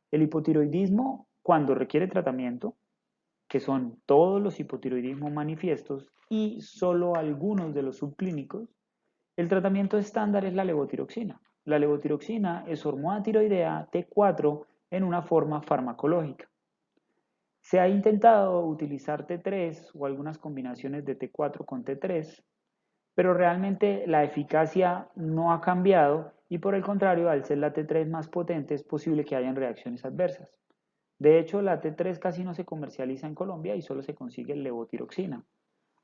El hipotiroidismo, cuando requiere tratamiento, que son todos los hipotiroidismos manifiestos y solo algunos de los subclínicos, el tratamiento estándar es la levotiroxina. La levotiroxina es hormona tiroidea T4 en una forma farmacológica. Se ha intentado utilizar T3 o algunas combinaciones de T4 con T3, pero realmente la eficacia no ha cambiado y por el contrario, al ser la T3 más potente, es posible que hayan reacciones adversas. De hecho, la T3 casi no se comercializa en Colombia y solo se consigue levotiroxina.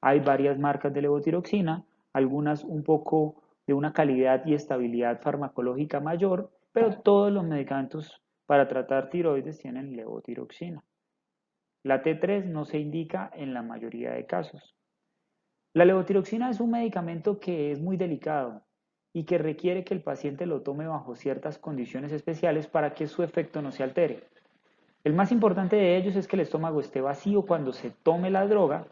Hay varias marcas de levotiroxina, algunas un poco de una calidad y estabilidad farmacológica mayor, pero todos los medicamentos Para tratar tiroides tienen levotiroxina. La T3 no se indica en la mayoría de casos. La levotiroxina es un medicamento que es muy delicado y que requiere que el paciente lo tome bajo ciertas condiciones especiales para que su efecto no se altere. El más importante de ellos es que el estómago esté vacío cuando se tome la droga.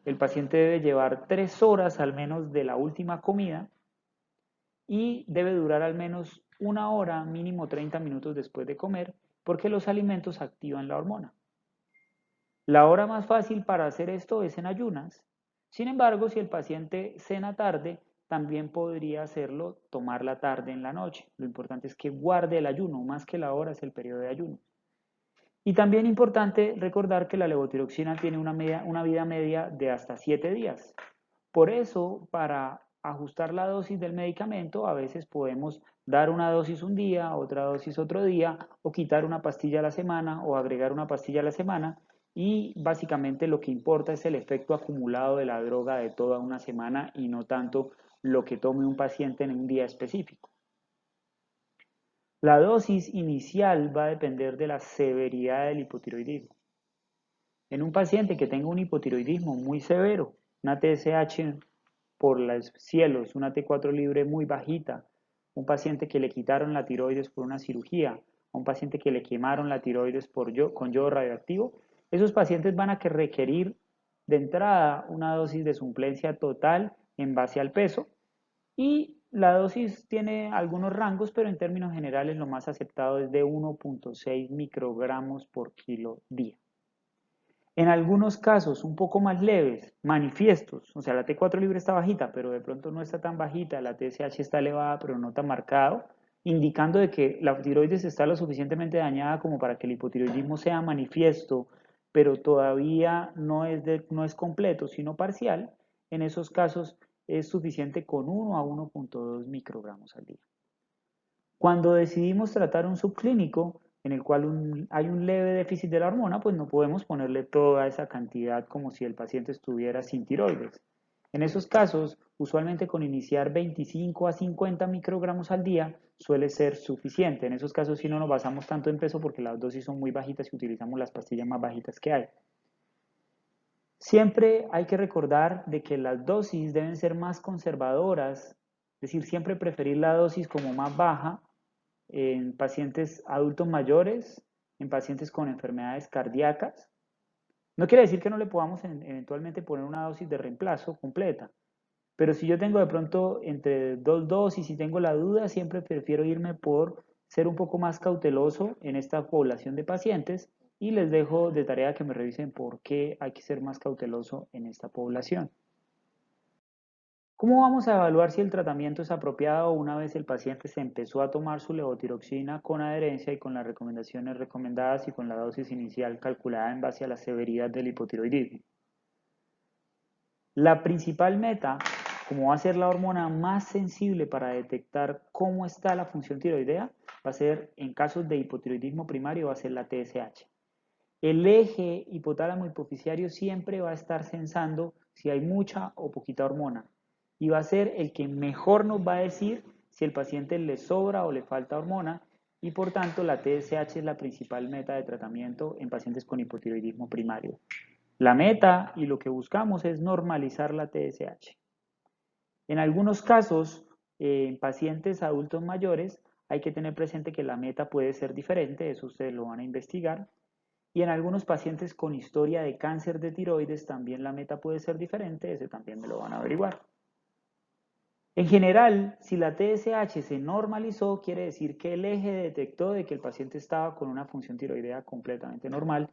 El paciente debe llevar 3 horas al menos de la última comida y debe durar al menos 1 hora, mínimo 30 minutos después de comer, porque los alimentos activan la hormona. La hora más fácil para hacer esto es en ayunas. Sin embargo, si el paciente cena tarde, también podría hacerlo tomar la tarde en la noche. Lo importante es que guarde el ayuno, más que la hora es el periodo de ayuno. Y también importante recordar que la levotiroxina tiene una vida media de hasta 7 días. Por eso, para ajustar la dosis del medicamento, a veces podemos dar una dosis un día, otra dosis otro día, o quitar una pastilla a la semana, o agregar una pastilla a la semana, y básicamente lo que importa es el efecto acumulado de la droga de toda una semana y no tanto lo que tome un paciente en un día específico. La dosis inicial va a depender de la severidad del hipotiroidismo. En un paciente que tenga un hipotiroidismo muy severo, una TSH por los cielos, una T4 libre muy bajita, un paciente que le quitaron la tiroides por una cirugía, un paciente que le quemaron la tiroides con yodo radioactivo, esos pacientes van a requerir de entrada una dosis de suplencia total en base al peso y la dosis tiene algunos rangos, pero en términos generales lo más aceptado es de 1.6 microgramos por kilo día. En algunos casos un poco más leves, manifiestos, o sea, la T4 libre está bajita, pero de pronto no está tan bajita, la TSH está elevada, pero no tan marcado, indicando de que la tiroides está lo suficientemente dañada como para que el hipotiroidismo sea manifiesto, pero todavía no es completo, sino parcial. En esos casos es suficiente con 1 a 1.2 microgramos al día. Cuando decidimos tratar un subclínico en el cual hay un leve déficit de la hormona, pues no podemos ponerle toda esa cantidad como si el paciente estuviera sin tiroides. En esos casos, usualmente con iniciar 25 a 50 microgramos al día suele ser suficiente. En esos casos sí no nos basamos tanto en peso porque las dosis son muy bajitas y utilizamos las pastillas más bajitas que hay. Siempre hay que recordar de que las dosis deben ser más conservadoras, es decir, siempre preferir la dosis como más baja en pacientes adultos mayores, en pacientes con enfermedades cardíacas. No quiere decir que no le podamos eventualmente poner una dosis de reemplazo completa, pero si yo tengo de pronto entre dos dosis y tengo la duda, siempre prefiero irme por ser un poco más cauteloso en esta población de pacientes y les dejo de tarea que me revisen por qué hay que ser más cauteloso en esta población. ¿Cómo vamos a evaluar si el tratamiento es apropiado una vez el paciente se empezó a tomar su levotiroxina con adherencia y con las recomendaciones recomendadas y con la dosis inicial calculada en base a la severidad del hipotiroidismo? La principal meta, como va a ser la hormona más sensible para detectar cómo está la función tiroidea, va a ser en casos de hipotiroidismo primario, va a ser la TSH. El eje hipotálamo hipoficiario siempre va a estar censando si hay mucha o poquita hormona y va a ser el que mejor nos va a decir si el paciente le sobra o le falta hormona y por tanto la TSH es la principal meta de tratamiento en pacientes con hipotiroidismo primario. La meta y lo que buscamos es normalizar la TSH. En algunos casos, en pacientes adultos mayores, hay que tener presente que la meta puede ser diferente, eso ustedes lo van a investigar. Y en algunos pacientes con historia de cáncer de tiroides también la meta puede ser diferente, ese también me lo van a averiguar. En general, si la TSH se normalizó, quiere decir que el eje detectó de que el paciente estaba con una función tiroidea completamente normal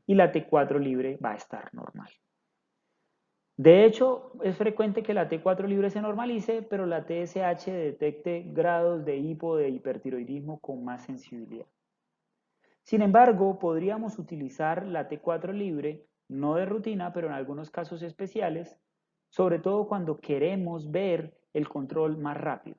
y la T4 libre va a estar normal. De hecho, es frecuente que la T4 libre se normalice, pero la TSH detecte grados de de hipertiroidismo con más sensibilidad. Sin embargo, podríamos utilizar la T4 libre, no de rutina, pero en algunos casos especiales, sobre todo cuando queremos ver el control más rápido.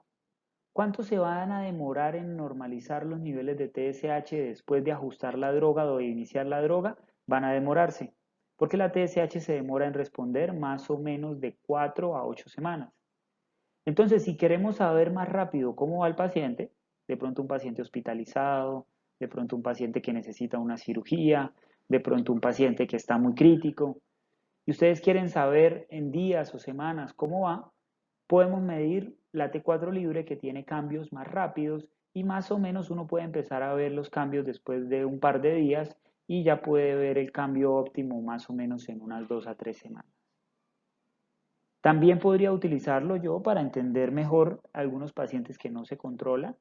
¿Cuánto se van a demorar en normalizar los niveles de TSH después de ajustar la droga o de iniciar la droga? Van a demorarse, porque la TSH se demora en responder más o menos de 4 a 8 semanas. Entonces, si queremos saber más rápido cómo va el paciente, de pronto un paciente hospitalizado, de pronto un paciente que necesita una cirugía, de pronto un paciente que está muy crítico, y ustedes quieren saber en días o semanas cómo va, podemos medir la T4 libre que tiene cambios más rápidos y más o menos uno puede empezar a ver los cambios después de un par de días y ya puede ver el cambio óptimo más o menos en unas 2 a 3 semanas. También podría utilizarlo yo para entender mejor algunos pacientes que no se controlan.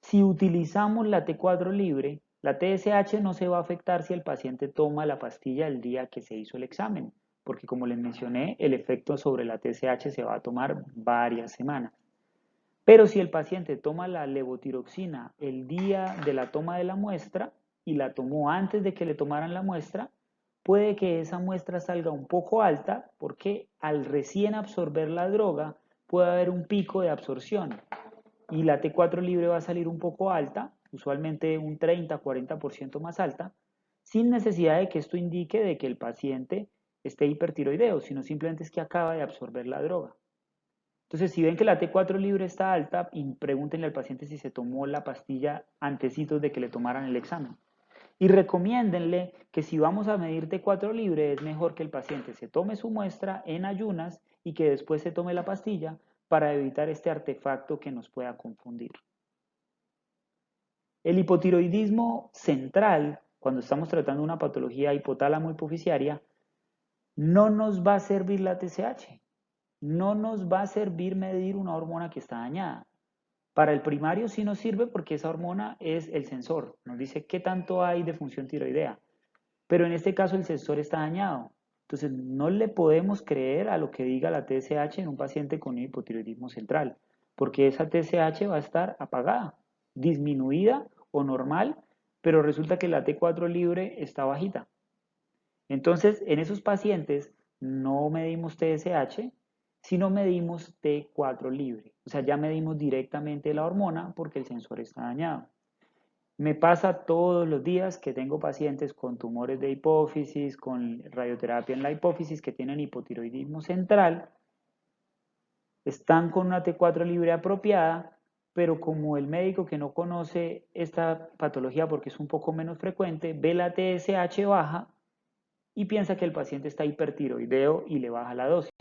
Si utilizamos la T4 libre, la TSH no se va a afectar si el paciente toma la pastilla el día que se hizo el examen, porque como les mencioné, el efecto sobre la TSH se va a tomar varias semanas. Pero si el paciente toma la levotiroxina el día de la toma de la muestra y la tomó antes de que le tomaran la muestra, puede que esa muestra salga un poco alta porque al recién absorber la droga puede haber un pico de absorción y la T4 libre va a salir un poco alta, usualmente un 30-40% más alta, sin necesidad de que esto indique de que el paciente esté hipertiroideo, sino simplemente es que acaba de absorber la droga. Entonces, si ven que la T4 libre está alta, pregúntenle al paciente si se tomó la pastilla antecitos de que le tomaran el examen. Y recomiéndenle que si vamos a medir T4 libre, es mejor que el paciente se tome su muestra en ayunas y que después se tome la pastilla para evitar este artefacto que nos pueda confundir. El hipotiroidismo central, cuando estamos tratando una patología hipotálamo hipoficiaria, no nos va a servir la TSH. No nos va a servir medir una hormona que está dañada. Para el primario sí nos sirve porque esa hormona es el sensor, nos dice qué tanto hay de función tiroidea, pero en este caso el sensor está dañado. Entonces no le podemos creer a lo que diga la TSH en un paciente con hipotiroidismo central, porque esa TSH va a estar apagada, disminuida o normal, pero resulta que la T4 libre está bajita. Entonces, en esos pacientes no medimos TSH, sino medimos T4 libre. O sea, ya medimos directamente la hormona porque el sensor está dañado. Me pasa todos los días que tengo pacientes con tumores de hipófisis, con radioterapia en la hipófisis, que tienen hipotiroidismo central, están con una T4 libre apropiada, pero como el médico que no conoce esta patología porque es un poco menos frecuente, ve la TSH baja y piensa que el paciente está hipertiroideo y le baja la dosis.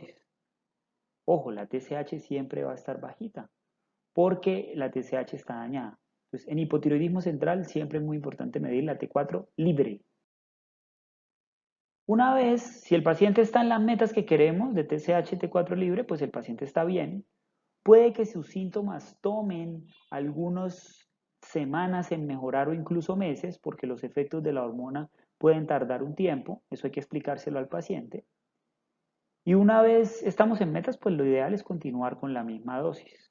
Ojo, la TSH siempre va a estar bajita porque la TSH está dañada. Entonces, en hipotiroidismo central siempre es muy importante medir la T4 libre. Una vez, si el paciente está en las metas que queremos de TSH T4 libre, pues el paciente está bien. Puede que sus síntomas tomen algunas semanas en mejorar o incluso meses, porque los efectos de la hormona pueden tardar un tiempo, eso hay que explicárselo al paciente. Y una vez estamos en metas, pues lo ideal es continuar con la misma dosis.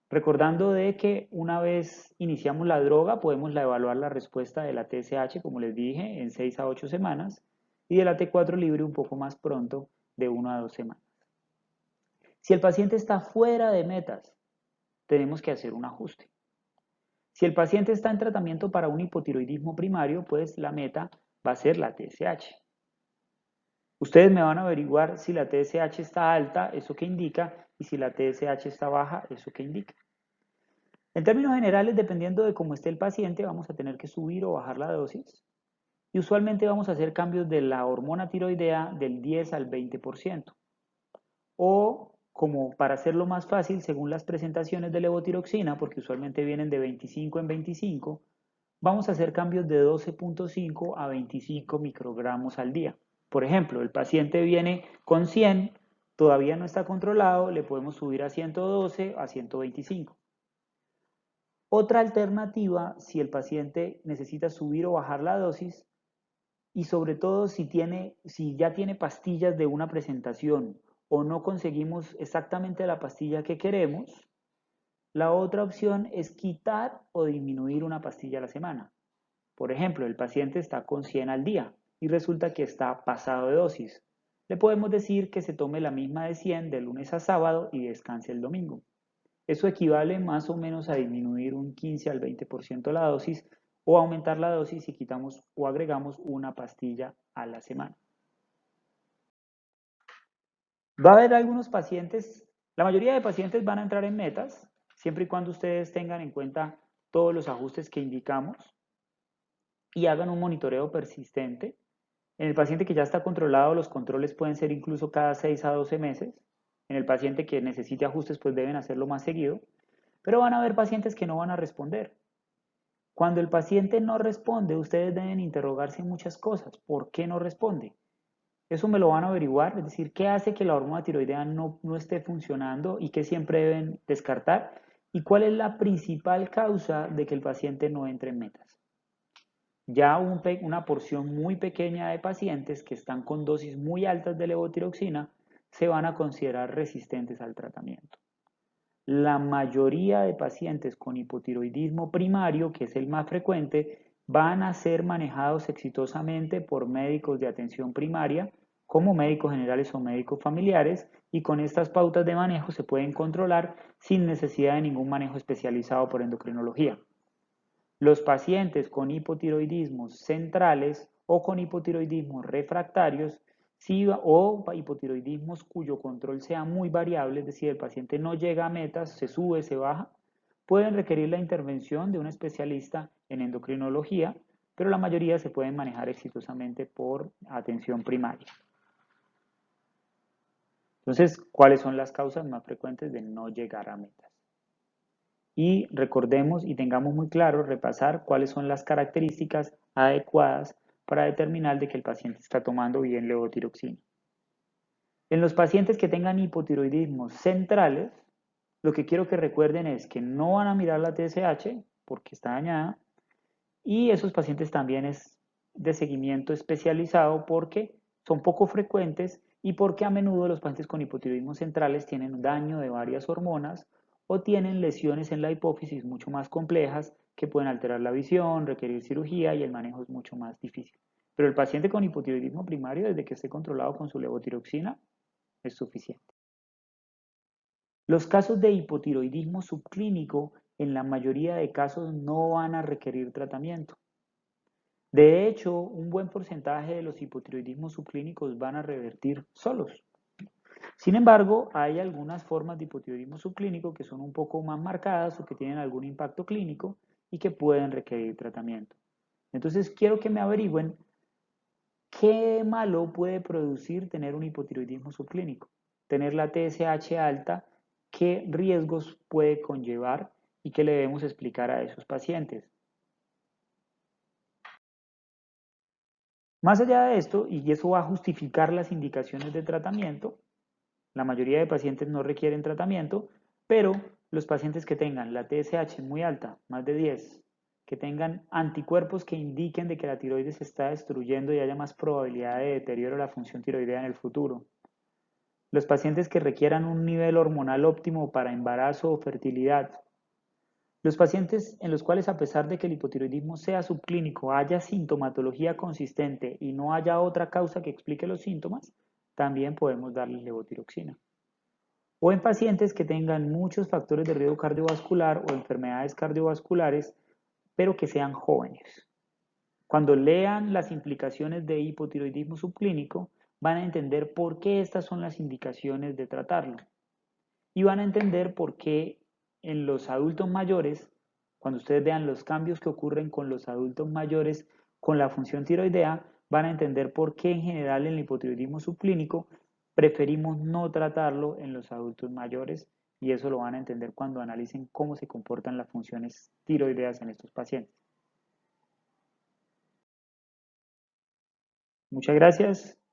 Recordando de que una vez iniciamos la droga, podemos evaluar la respuesta de la TSH, como les dije, en 6 a 8 semanas, y de la T4 libre un poco más pronto, de 1 a 2 semanas. Si el paciente está fuera de metas, tenemos que hacer un ajuste. Si el paciente está en tratamiento para un hipotiroidismo primario, pues la meta va a ser la TSH. Ustedes me van a averiguar si la TSH está alta, eso que indica, y si la TSH está baja, eso que indica. En términos generales, dependiendo de cómo esté el paciente, vamos a tener que subir o bajar la dosis. Y usualmente vamos a hacer cambios de la hormona tiroidea del 10 al 20%. O, como para hacerlo más fácil, según las presentaciones de levotiroxina, porque usualmente vienen de 25 en 25, vamos a hacer cambios de 12.5 a 25 microgramos al día. Por ejemplo, el paciente viene con 100, todavía no está controlado, le podemos subir a 112, a 125. Otra alternativa, si el paciente necesita subir o bajar la dosis, y sobre todo si ya tiene pastillas de una presentación o no conseguimos exactamente la pastilla que queremos, la otra opción es quitar o disminuir una pastilla a la semana. Por ejemplo, el paciente está con 100 al día y resulta que está pasado de dosis. Le podemos decir que se tome la misma de 100 de lunes a sábado y descanse el domingo. Eso equivale más o menos a disminuir un 15 al 20% la dosis o aumentar la dosis si quitamos o agregamos una pastilla a la semana. Va a haber algunos pacientes, la mayoría de pacientes van a entrar en metas, siempre y cuando ustedes tengan en cuenta todos los ajustes que indicamos y hagan un monitoreo persistente. En el paciente que ya está controlado, los controles pueden ser incluso cada 6 a 12 meses. En el paciente que necesite ajustes, pues deben hacerlo más seguido. Pero van a haber pacientes que no van a responder. Cuando el paciente no responde, ustedes deben interrogarse muchas cosas. ¿Por qué no responde? Eso me lo van a averiguar, es decir, qué hace que la hormona tiroidea no esté funcionando y qué siempre deben descartar y cuál es la principal causa de que el paciente no entre en metas. Ya una porción muy pequeña de pacientes que están con dosis muy altas de levotiroxina se van a considerar resistentes al tratamiento. La mayoría de pacientes con hipotiroidismo primario, que es el más frecuente, van a ser manejados exitosamente por médicos de atención primaria, como médicos generales o médicos familiares, y con estas pautas de manejo se pueden controlar sin necesidad de ningún manejo especializado por endocrinología. Los pacientes con hipotiroidismos centrales o con hipotiroidismos refractarios o hipotiroidismos cuyo control sea muy variable, es decir, el paciente no llega a metas, se sube, se baja, pueden requerir la intervención de un especialista en endocrinología, pero la mayoría se pueden manejar exitosamente por atención primaria. Entonces, ¿cuáles son las causas más frecuentes de no llegar a metas? Y recordemos y tengamos muy claro repasar cuáles son las características adecuadas para determinar de que el paciente está tomando bien levotiroxina. En los pacientes que tengan hipotiroidismos centrales, lo que quiero que recuerden es que no van a mirar la TSH porque está dañada y esos pacientes también es de seguimiento especializado porque son poco frecuentes y porque a menudo los pacientes con hipotiroidismos centrales tienen daño de varias hormonas o tienen lesiones en la hipófisis mucho más complejas que pueden alterar la visión, requerir cirugía y el manejo es mucho más difícil. Pero el paciente con hipotiroidismo primario, desde que esté controlado con su levotiroxina, es suficiente. Los casos de hipotiroidismo subclínico en la mayoría de casos no van a requerir tratamiento. De hecho, un buen porcentaje de los hipotiroidismos subclínicos van a revertir solos. Sin embargo, hay algunas formas de hipotiroidismo subclínico que son un poco más marcadas o que tienen algún impacto clínico y que pueden requerir tratamiento. Entonces, quiero que me averigüen qué malo puede producir tener un hipotiroidismo subclínico. Tener la TSH alta, qué riesgos puede conllevar y qué le debemos explicar a esos pacientes. Más allá de esto, y eso va a justificar las indicaciones de tratamiento, la mayoría de pacientes no requieren tratamiento, pero los pacientes que tengan la TSH muy alta, más de 10, que tengan anticuerpos que indiquen de que la tiroides se está destruyendo y haya más probabilidad de deterioro de la función tiroidea en el futuro. Los pacientes que requieran un nivel hormonal óptimo para embarazo o fertilidad. Los pacientes en los cuales, a pesar de que el hipotiroidismo sea subclínico, haya sintomatología consistente y no haya otra causa que explique los síntomas, también podemos darles levotiroxina. O en pacientes que tengan muchos factores de riesgo cardiovascular o enfermedades cardiovasculares, pero que sean jóvenes. Cuando lean las implicaciones de hipotiroidismo subclínico, van a entender por qué estas son las indicaciones de tratarlo. Y van a entender por qué en los adultos mayores, cuando ustedes vean los cambios que ocurren con los adultos mayores con la función tiroidea, van a entender por qué en general en el hipotiroidismo subclínico preferimos no tratarlo en los adultos mayores y eso lo van a entender cuando analicen cómo se comportan las funciones tiroideas en estos pacientes. Muchas gracias.